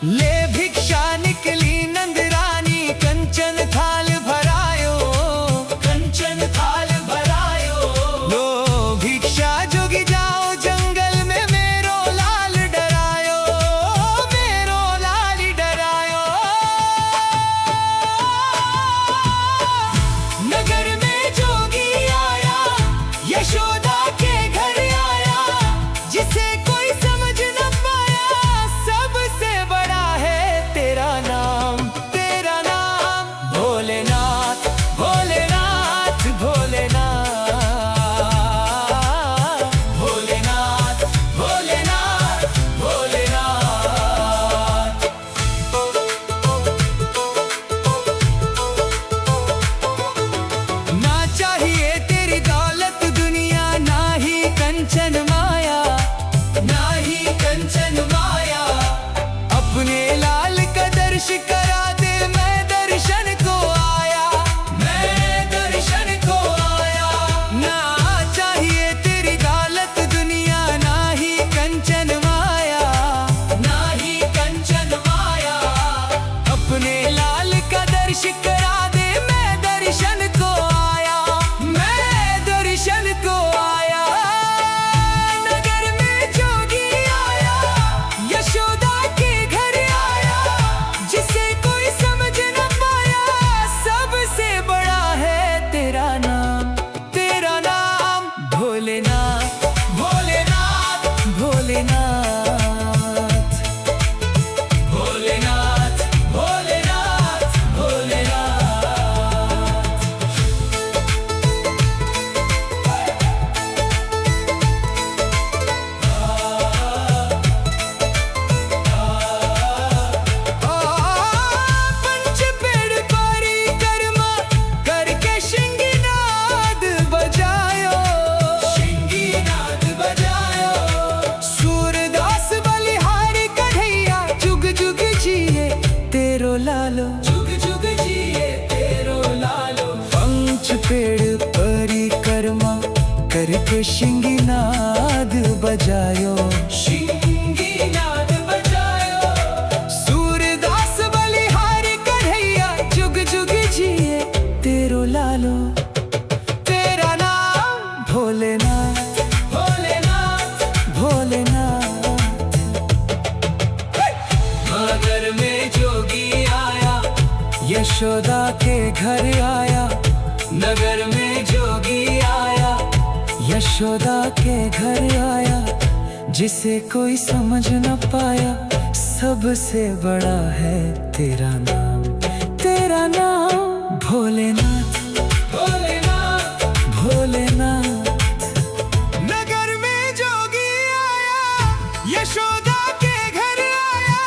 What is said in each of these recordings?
ले भिक्षा निकली नंद रानी, कंचन थाल भरायो, कंचन थाल भरायो। लो भिक्षा जोगी जाओ जंगल में, मेरो लाल डरायो, मेरो लाल डरायो। नगर में जोगी आया, यशोदा के घर आया, जिसे कोई समझ न पाया, सबसे बड़ा है तेरा नाम, तेरा नाम। भोलेनाथ भोलेनाथ भोलेनाथ, भोलेनाथ भोलेनाथ भोलेनाथ। ना चाहिए तेरी दौलत दुनिया, ना ही कंचन माया, ना ही कंचन माया। अपने लाल का दर्श करा दे, मैं दर्शन को आया, मैं दर्शन को आया। ना चाहिए तेरी दौलत दुनिया, ना ही कंचन माया, ना ही कंचन माया। अपने लाल का दर्श करा दे, मैं दर्शन को आया, मैं दर्शन को आया। नगर में जोगी आया, यशोदा के घर आया, जिसे कोई समझ न पाया, सबसे बड़ा है तेरा नाम, तेरा नाम। भोलेनाथ भोलेनाथ भोलेनाथ, भोलेनाथ भोलेनाथ भोलेनाथ। पंच पेड़ परिक्रमा करके शिंगीनाद बजायो, शिंगीनाद बजायो। सूरदास बलिहारी कन्हैया, जुग जुग जिए तेरो लालो, जुग जुग जिए तेरो लालो। पंच पेड़ परिक्रमा करके शिंगीनाद बजायो, शिंगीनाद बजायो। सूरदास बलिहारी कन्हैया, जुग जुग जिए तेरो लालो। तेरा नाम भोलेनाथ भोलेनाथ भोलेनाथ। नगर में जोगी आया, यशोदा के घर आया। नगर में जोगी आया, यशोदा के घर आया, जिसे कोई समझ न पाया, सबसे बड़ा है तेरा नाम, तेरा नाम। भोलेनाथ भोलेनाथ भोलेनाथ। नगर में जोगी आया, यशोदा के घर आया।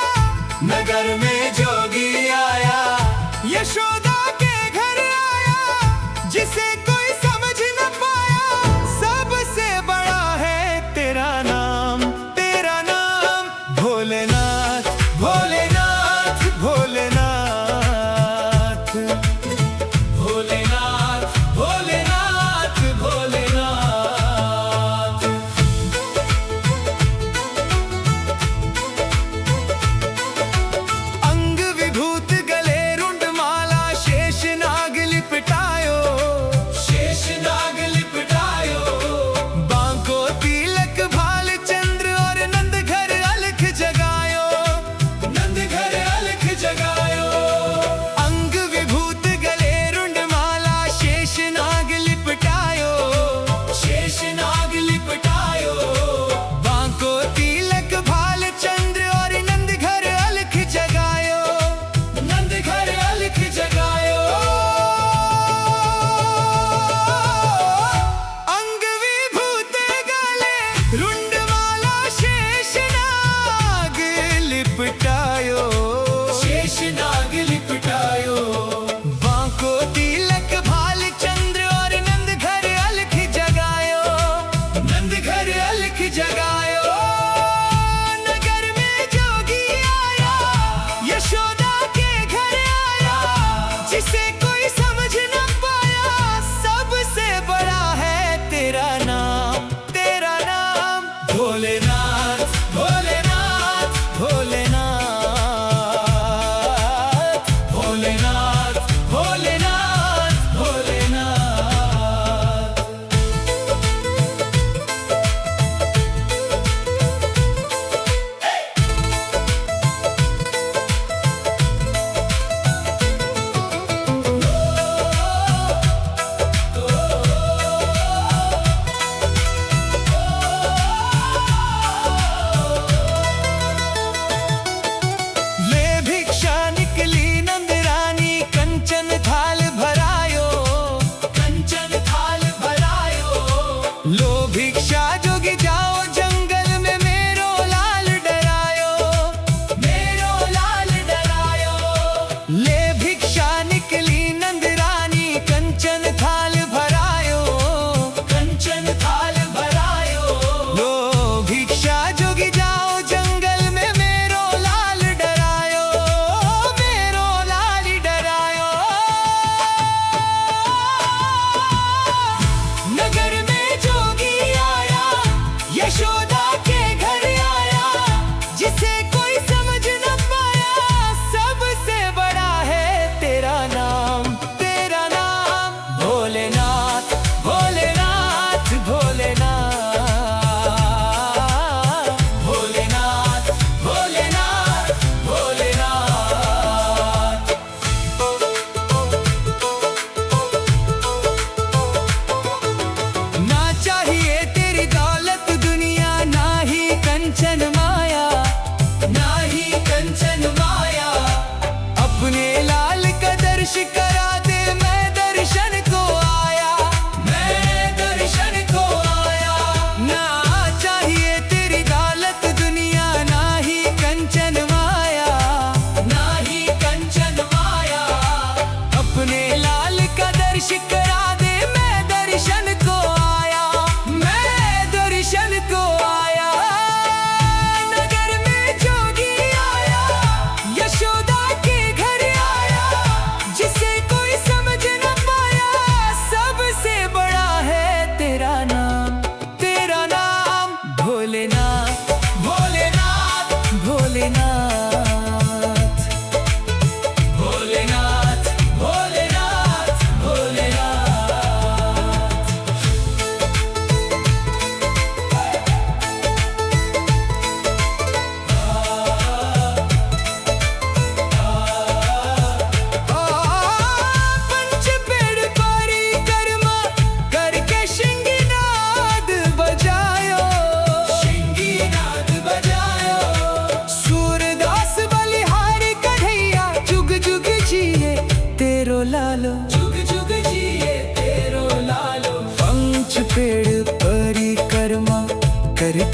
नगर में जोगी आया, यशोदा के घर आया, जिसे कोई समझ न पाया, सबसे बड़ा है तेरा नाम, तेरा नाम। भोलेनाथ भोलेनाथ भोलेनाथ, भोलेनाथ भोलेनाथ भोलेनाथ। अंग विभूत गले रुंड माला, शेष नाग लिपटायो, शेष नाग लिपटायो। बांको तिलक भाल चंद्र और नंद घर अलख जगायो, नंद घर अलख जगायो। अंग विभूत गले रुंड माला, शेष नाग लिपटायो, शेष नाग लिपटायो। बांको तिलक भाल चंद्र और नंद घर अलख जगायो, नंद घर अलख जगायो। अंग विभूत गले रुंड माला, शेष नाग लिपटायो, शेष नाग लिपटायो। बांको तिलक भाल चंद्र और नंद घर अलख जगायो, नंद घर अलख जगायो। नगर में जोगी आया, यशोदा के घर आया, जिसे कोई समझ न पाया, सबसे बड़ा है तेरा नाम, तेरा नाम। भोलेनाथ भोलेनाथ भोलेनाथ।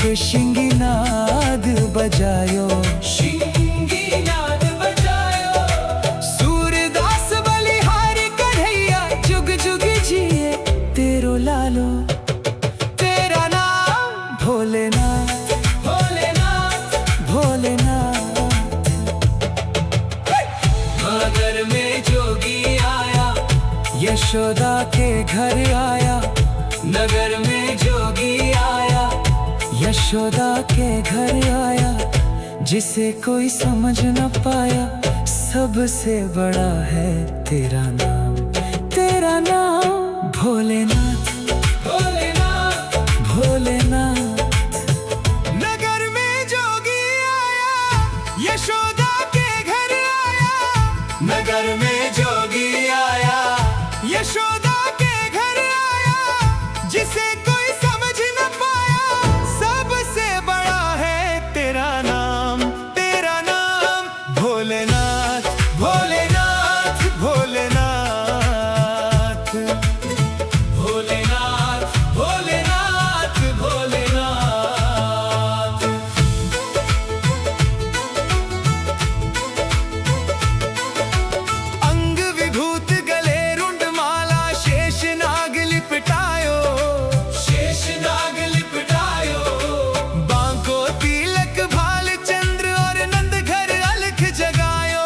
एक शिंगीनाद बजायो, शिंगीनाद बजायो। सूरदास बलिहारी कन्हैया जुग जुग जिए तेरो लालो। तेरा नाम भोलेनाथ, भोलेनाथ, भोलेनाथ। नगर में जोगी आया, यशोदा के घर आया। नगर में जोगी आया, यशोदा के घर आया। जिसे कोई समझ न पाया, सबसे बड़ा है तेरा नाम। तेरा नाम भोलेनाथ, भोलेनाथ, भोलेनाथ। नगर में जोगी आया, यशोदा के घर आया। नगर में जोगी आया, यशोदा के घर आया। जिसे कोई समझ न पाया, सबसे बड़ा है तेरा नाम। तेरा नाम भोलेनाथ, भोलेनाथ, भोलेनाथ, भोलेनाथ, भोलेनाथ, भोलेनाथ। अंग विभूत गले रुंड माला, शेष नाग लिपटायो, शेष नाग लिपटायो। बांको तिलक भाल चंद्र और नंद घर अलख जगायो।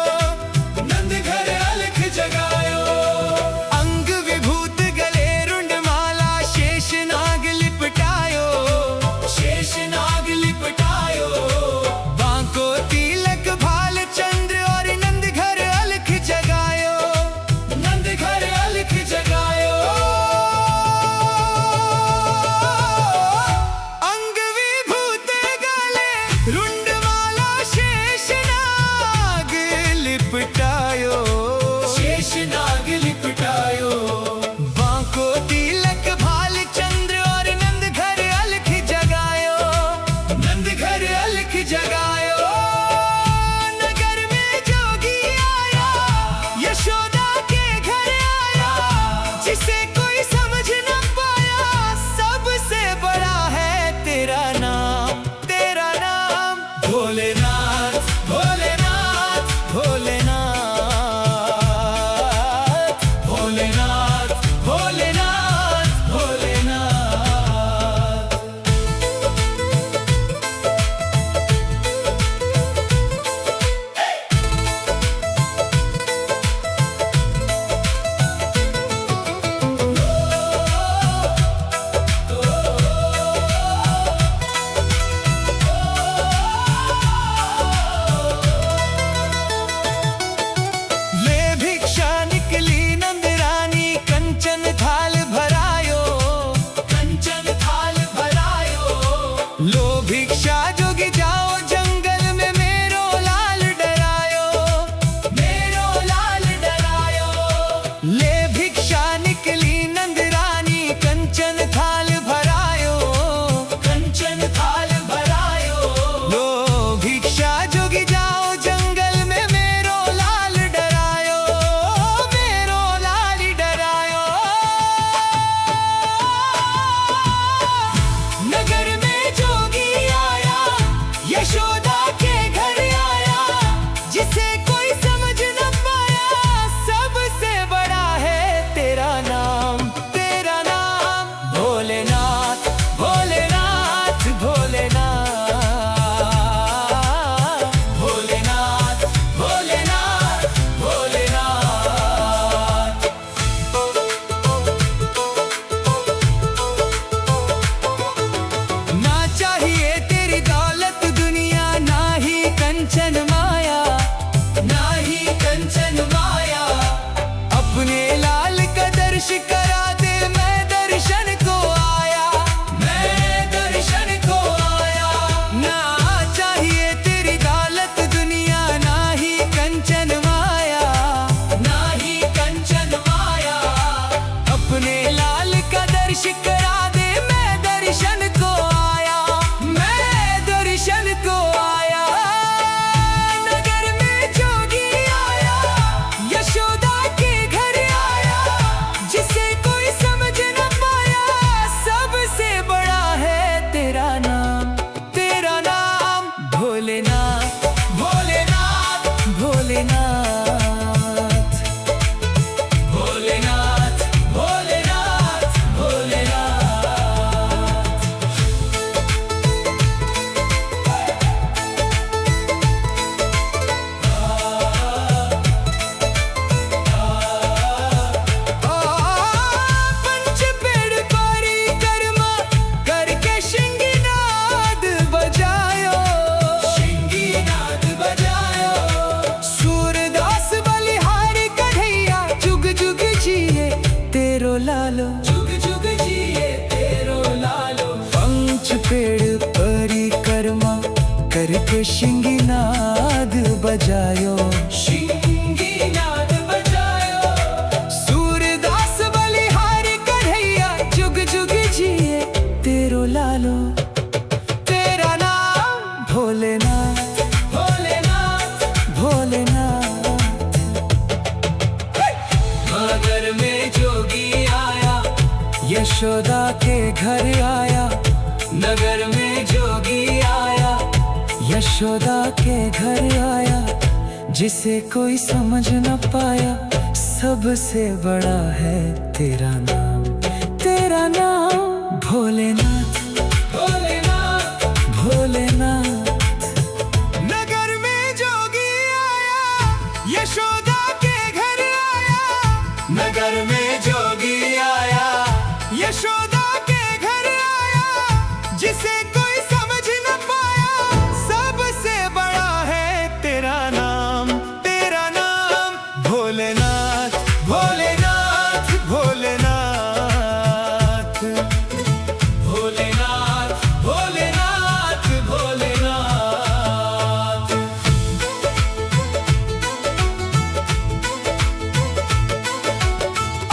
बजायो, शिंगी नाद बजायो। सूरदास बलिहारी कन्हैया जुग जुग जिए तेरो लालो। तेरा नाम भोलेनाथ, भोलेनाथ, भोलेनाथ। मगर में जोगी आया, यशोदा के घर आया, नगर में जोगी आया, यशोदा के घर आया। जिसे कोई समझ न पाया, सबसे बड़ा है तेरा नाम, तेरा नाम भोलेनाथ, भोलेनाथ, भोलेनाथ। नगर में जोगी आया, यशोदा के घर आया, नगर में जोगी आया, यशोदा के घर आया। जिसे कोई समझ न पाया, सबसे बड़ा है तेरा नाम, तेरा नाम भोलेनाथ, भोलेनाथ, भोलेनाथ। भोलेनाथ, भोलेनाथ, भोलेनाथ।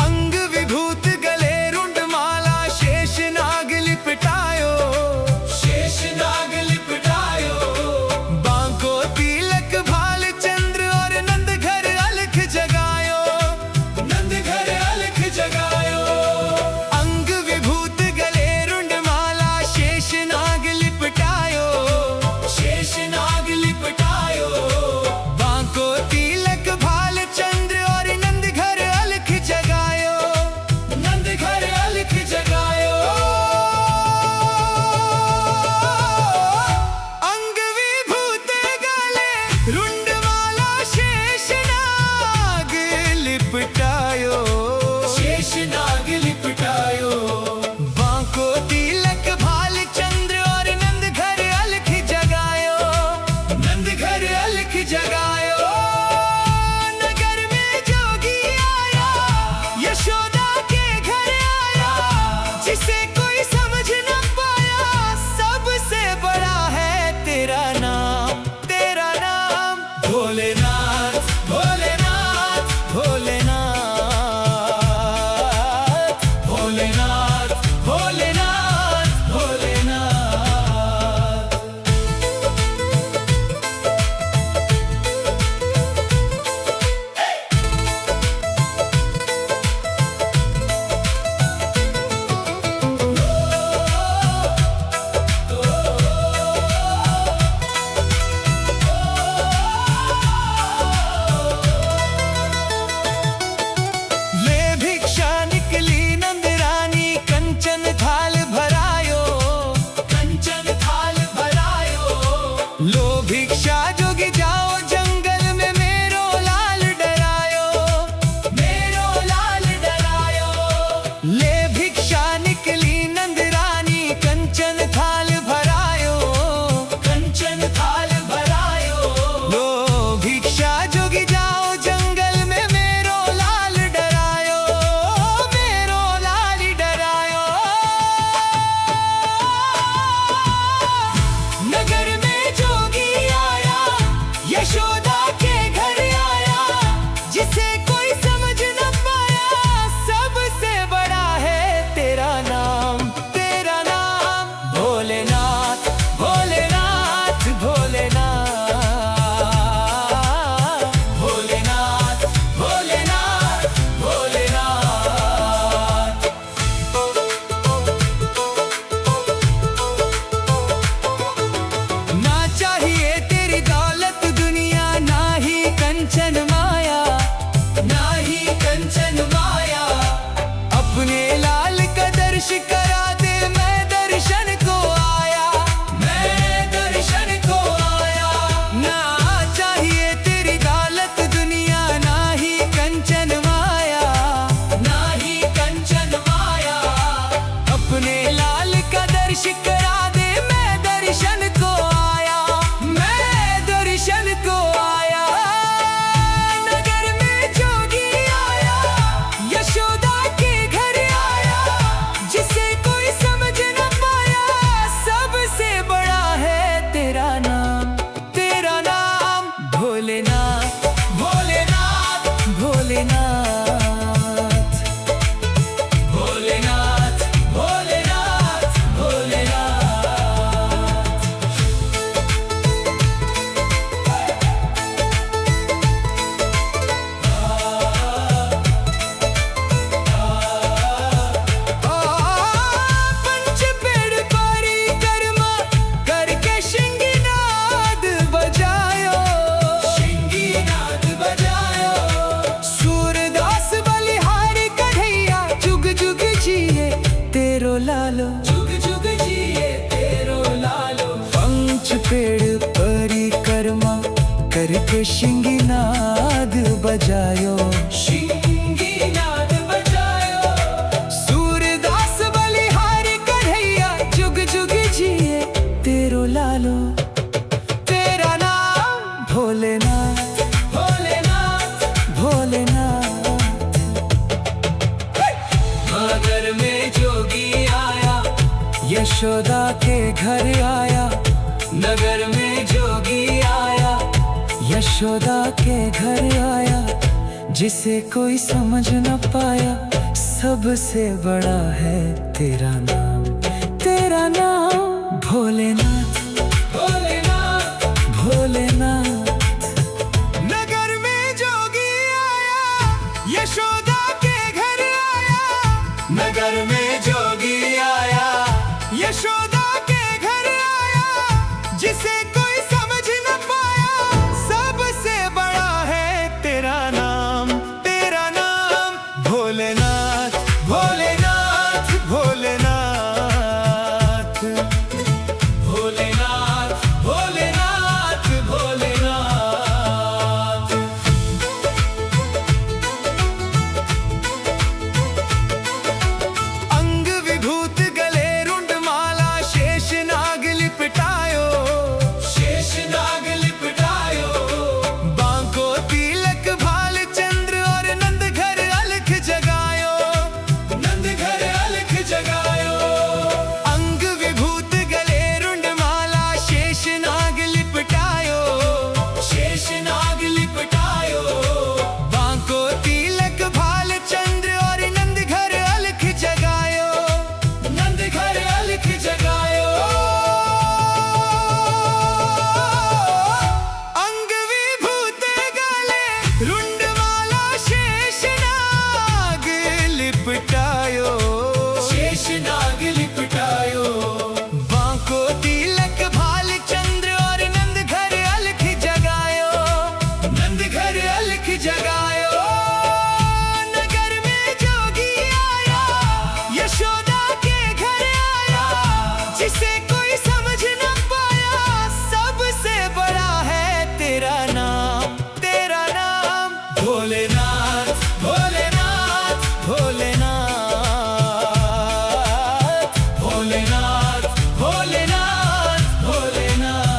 अंग विभूत गले रुंड माला, शेष नाग लिपटायो, शेष नाग लिपटायो। बांको तिलक भाल चंद्र और नंद घर अलख जगायो, नंद घर अलख जगायो। अंग विभूत गले रुंड माला, शेष नाग लिपटायो, शेष नाग लिपटायो। बांको तिलक भाल चंद्र और नंद घर अलख जगायो, नंद घर अलख जगायो। अंग विभूत गले रुंड माला, शेष नाग लिपटायो, शेष नाग लिपटायो। बांको तिलक भाल चंद्र और नंद घर अलख जगायो, नंद घर अलख जगायो। नगर में जोगी आया, यशोदा के घर आया। जिसे कोई समझ न पाया, सबसे बड़ा है तेरा नाम, तेरा नाम भोलेनाथ, भोलेनाथ, भोलेनाथ, भोलेनाथ, भोलेनाथ, भोलेनाथ। ले भिक्षा निकली नंद रानी, कंचन थाल भरायो, कंचन थाल भरायो। लो भिक्षा जोगी जाओ जंगल में मेरो लाल डरायो, मेरो लाल डरायो। ले भिक्षा निकली नंद रानी, कंचन थाल भरायो, कंचन थाल भरायो। लो भिक्षा जोगी जाओ जंगल में मेरो लाल डरायो, मेरो लाल डरायो। नगर में जोगी आया, यशोदा के घर आया। जिसे कोई समझ न पाया, सबसे बड़ा है तेरा नाम, तेरा नाम भोलेनाथ, भोलेनाथ, भोलेनाथ, भोलेनाथ, भोलेनाथ, भोलेनाथ। ना चाहिए तेरी दौलत दुनिया, ना ही कंचन माया, ना ही कंचन माया। अपने लाल का दर्श करा दे, मैं दर्शन को आया, मैं दर्शन को आया। ना चाहिए तेरी दौलत दुनिया, ना ही कंचन माया, ना ही कंचन माया। अपने लाल का दर्श करा दे, मैं दर्शन को आया, मैं दर्शन को आया। शिंगीनाद बजायो, शिंगीनाद बजायो। सूरदास बलिहारी कन्हैया जुग जुग जिए तेरो लालो। तेरा नाम भोलेनाथ, भोलेनाथ, भोलेनाथ। नगर में जोगी आया, यशोदा के घर आया, नगर में जोगी आया, यशोदा के घर आया। जिसे कोई समझ न पाया, सबसे बड़ा है तेरा नाम, तेरा नाम भोलेनाथ, भोलेनाथ, भोलेनाथ। नगर में जोगी आया, यशोदा के घर आया, नगर में जोगी आया, यशोदा के घर आया। जिसे कोई समझ न पाया, सबसे बड़ा है तेरा नाम, तेरा नाम भोलेनाथ, भोलेनाथ, भोलेनाथ। भोलेनाथ, भोलेनाथ, भोलेनाथ। अंग विभूत गले रुंड माला, शेष नाग लिपटायो, शेष नाग लिपटायो, बांको तिलक भाल चंद्र और नंद घर अलख जगायो, नंद घर अलख जगायो। अंग विभूत गले रुंड माला, शेष नाग लिपटायो, शेष नाग लिपटायो, बांको तिलक भाल चंद्र और नंद घर अलख जगायो, नंद घर अलख जगायो। अंग विभूत गले रुंड माला, शेष नाग लिपटायो, शेष नाग लिपटायो, बांको तिलक भाल चंद्र और नंद घर अलख जगायो, नंद घर अलख जगायो। नगर में जोगी आया, यशोदा के घर आया। जिसे कोई समझ न पाया, सबसे बड़ा है तेरा नाम, तेरा नाम भोलेनाथ, भोलेनाथ, भोलेनाथ, भोलेनाथ, भोलेनाथ, भोलेनाथ।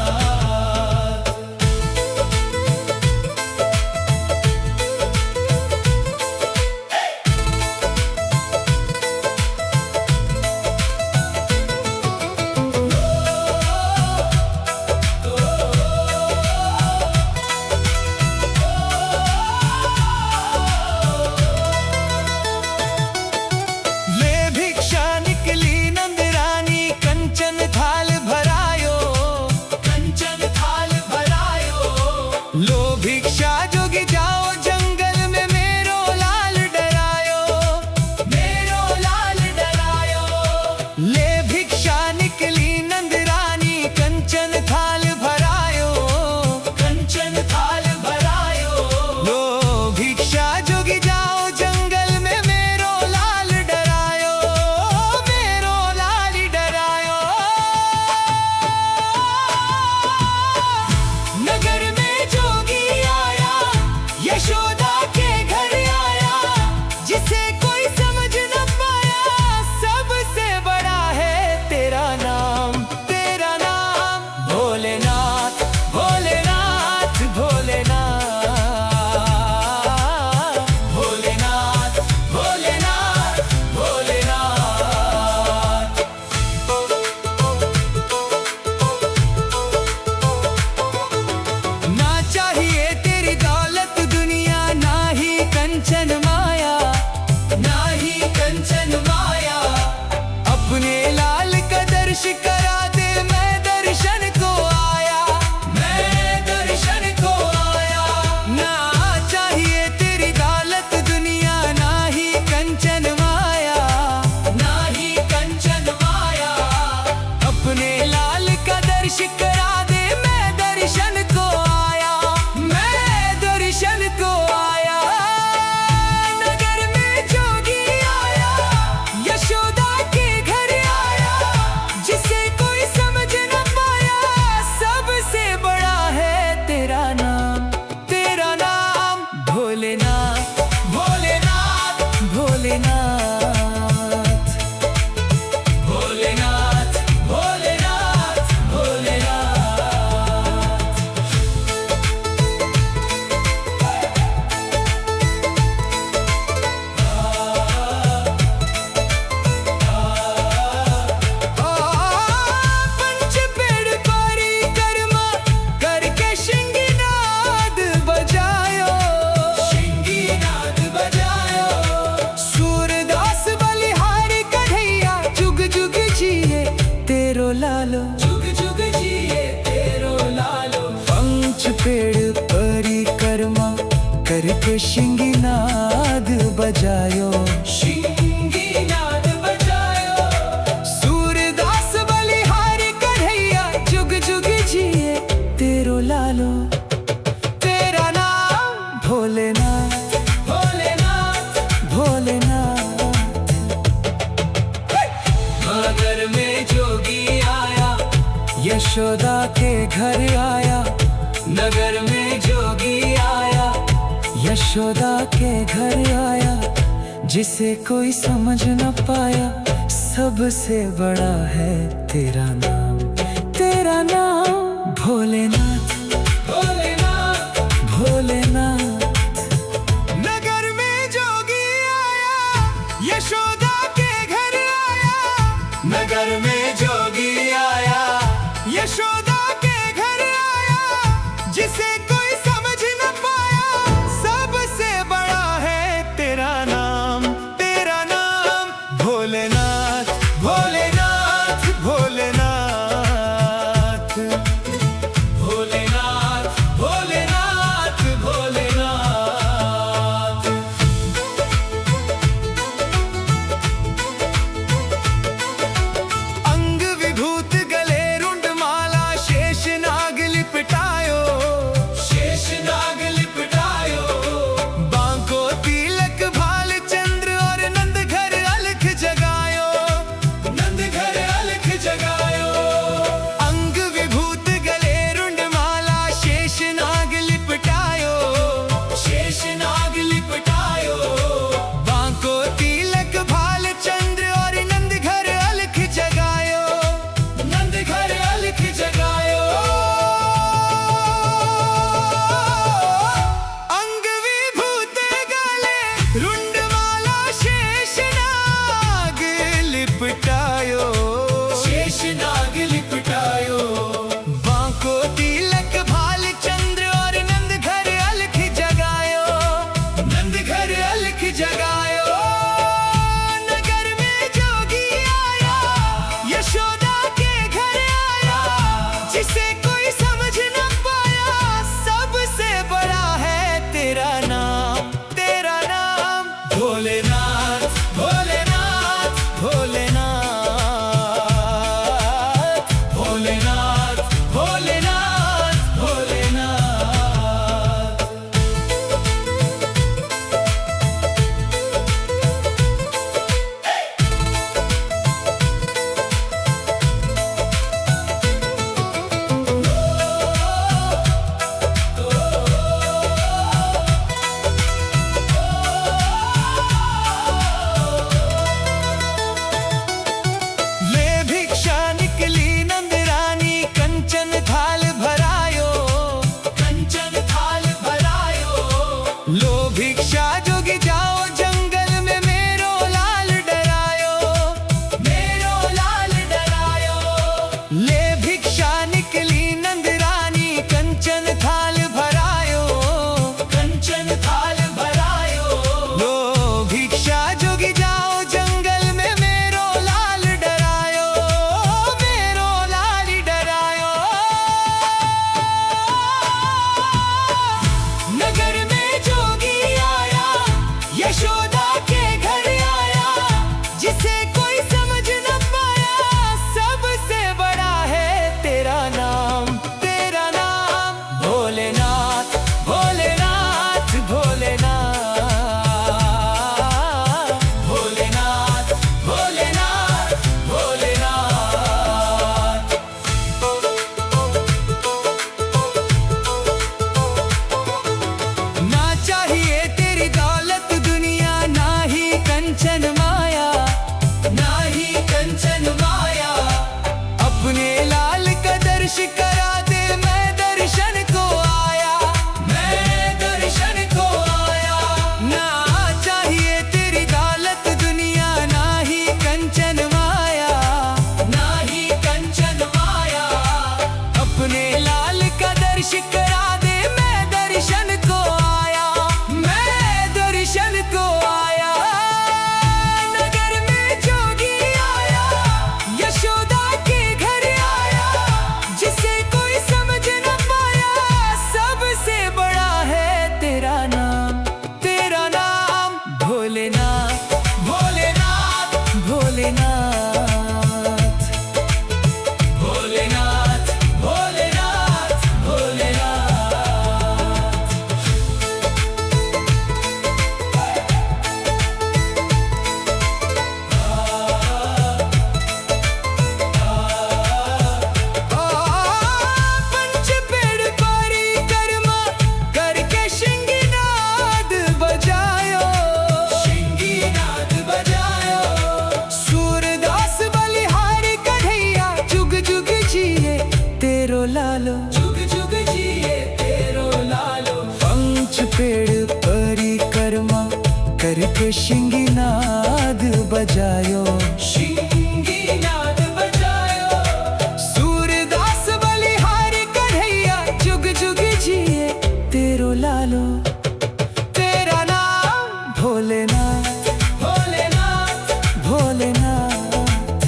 एक शिंगीनाद बजायो, शिंगीनाद बजायो। सूरदास बलिहारी कन्हैया जुग जुग जिए तेरो लालो। तेरा नाम भोलेनाथ, भोलेनाथ, भोलेनाथ। नगर में जोगी आया, यशोदा के घर आया, नगर में जोगी आया, यशोदा के घर आया। जिसे कोई समझ न पाया, सबसे बड़ा है तेरा नाम, तेरा नाम भोलेनाथ, भोलेनाथ, भोलेनाथ। नगर में जोगी आया, यशोदा के घर आया, नगर में जोगी आया, यशोदा के घर आया। जिसे कोई समझ न पाया, सबसे बड़ा है तेरा नाम, तेरा नाम भोलेनाथ, भोलेनाथ, भोलेनाथ, भोलेनाथ, भोलेनाथ, भोलेनाथ, भोलेनाथ। एक शिंगीनाद बजायो, शिंगीनाद बजायो। सूरदास बलिहारी कन्हैया जुग जुग जिए तेरो लालो। तेरा नाम भोलेनाथ, भोलेनाथ, भोलेनाथ।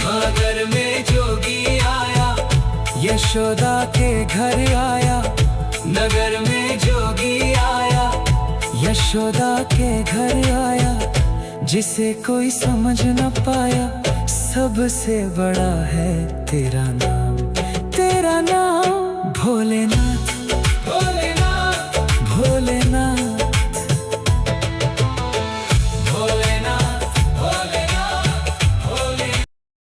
मगर में जोगी आया, यशोदा के घर आया, नगर में जोगी आया, यशोदा के घर आया। जिसे कोई समझ न पाया, सबसे बड़ा है तेरा नाम, तेरा नाम भोलेनाथ।